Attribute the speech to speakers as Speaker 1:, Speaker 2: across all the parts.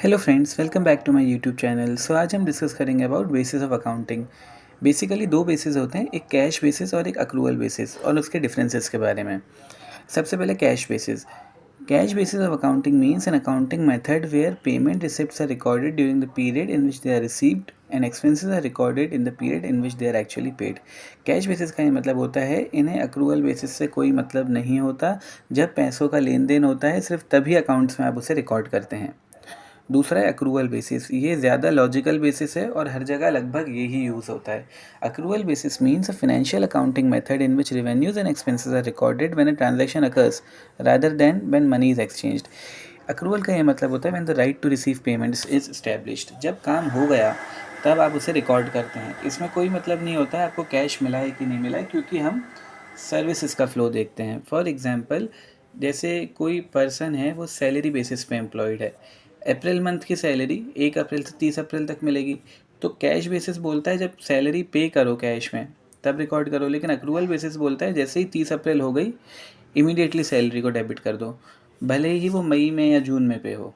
Speaker 1: Hello friends, welcome back to my YouTube channel. So आज हम discuss करेंगे about basis of accounting. Basically दो basis होते हैं, एक कैश बेसिस और एक अक्रूवल बेसिस, और उसके डिफरेंसेस के बारे में। सबसे पहले cash basis. Cash basis of accounting means an accounting method where payment receipts are recorded during the period in which they are received and expenses are recorded in the period in which they are actually paid. Cash basis का ये मतलब होता है, इन्हें accrual basis से कोई मतलब नहीं होता। जब पैसों का लेन देन होता है, सिर्फ तभी अकाउंट्स में आप उसे रिकॉर्ड करते हैं। दूसरा है अक्रूवल बेसिस। ये ज़्यादा लॉजिकल बेसिस है और हर जगह लगभग यही यूज़ होता है। Accrual basis means a financial accounting method in which revenues and expenses are recorded when a transaction occurs rather than when money is exchanged. Accrual का ये मतलब होता है when the right to receive payments is established. जब काम हो गया तब आप उसे रिकॉर्ड करते हैं। इसमें कोई मतलब नहीं होता है आपको कैश मिला है कि नहीं मिला है, क्योंकि हम सर्विसेज का फ्लो देखते हैं। फॉर एग्जांपल, जैसे कोई पर्सन है, वो सैलरी बेसिस पे एम्प्लॉयड है। अप्रैल मंथ की सैलरी 1 अप्रैल से 30 अप्रैल तक मिलेगी, तो कैश बेसिस बोलता है जब सैलरी पे करो कैश में तब रिकॉर्ड करो। लेकिन अक्रूवल बेसिस बोलता है जैसे ही 30 अप्रैल हो गई इमीडिएटली सैलरी को डेबिट कर दो, भले ही वो मई में या जून में पे हो।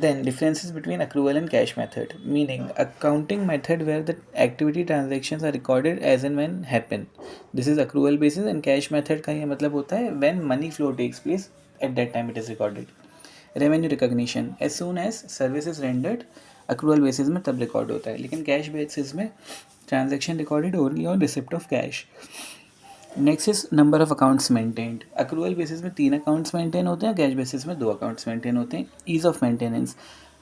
Speaker 1: Then differences between accrual and cash method, meaning accounting method where the activity transactions are recorded as and when happen. This is accrual basis, and cash method का ये मतलब होता है when money flow takes place at that time it is recorded. Revenue recognition, as soon as service is rendered, accrual basis में तब record होता है, लेकिन कैश बेसिस में transaction recorded only on receipt of cash. Next is number of accounts maintained. Accrual basis में 3 accounts maintain होते हैं, cash basis में 2 अकाउंट्स मेंटेन होते हैं। Ease of maintenance,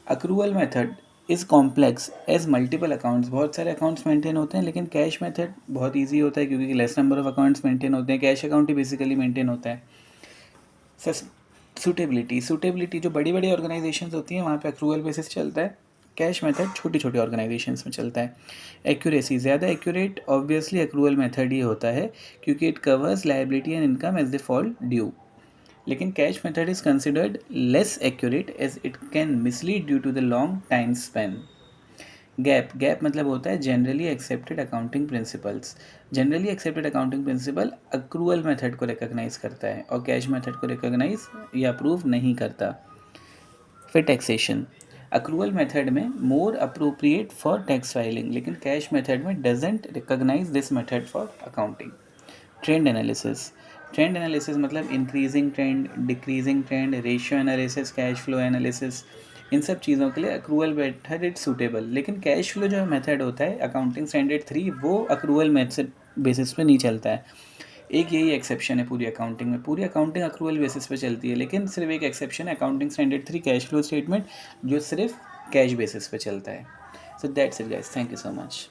Speaker 1: accrual method is complex as multiple accounts. बहुत सारे accounts maintain होते हैं, लेकिन कैश मेथड बहुत ईजी होता है क्योंकि less number of accounts maintain होते हैं। कैश अकाउंट ही बेसिकली मेंटेन होता है। सूटेबिलिटी जो बड़ी बड़ी ऑर्गेनाइजेशन होती हैं वहाँ पे अक्रूवल बेसिस चलता है। कैश मेथड छोटी छोटी ऑर्गेनाइजेशंस में चलता है। एक्यूरेसी, ज़्यादा एक्यूरेट ऑब्वियसली अक्रूवल मेथड ही होता है क्योंकि it covers liability and income as they fall due. लेकिन cash method is considered less accurate as it can mislead due to the long time span. Gap मतलब होता है generally accepted accounting principles. Generally accepted accounting principle accrual method को recognise करता है और cash method को recognise या approve नहीं करता। फिर टैक्सेशन, अक्रूवल मेथड में मोर अप्रोप्रिएट फॉर टैक्स फाइलिंग, लेकिन कैश मेथड में doesn't recognise this method for accounting. Trend analysis, trend analysis मतलब increasing trend, decreasing trend, ratio analysis, cash flow analysis, इन सब चीज़ों के लिए अक्रूवल मेथड इट सूटेबल। लेकिन कैश फ्लो जो मेथड होता है अकाउंटिंग स्टैंडर्ड 3, वो अक्रूवल मेथड बेसिस पे नहीं चलता है। एक यही एक्सेप्शन है पूरी अकाउंटिंग में। पूरी अकाउंटिंग अक्रूवल बेसिस पे चलती है, लेकिन सिर्फ एक एक्सेप्शन है accounting standard 3 cash flow statement, जो सिर्फ कैश बेसिस पे चलता है। So that's it guys, thank you so much.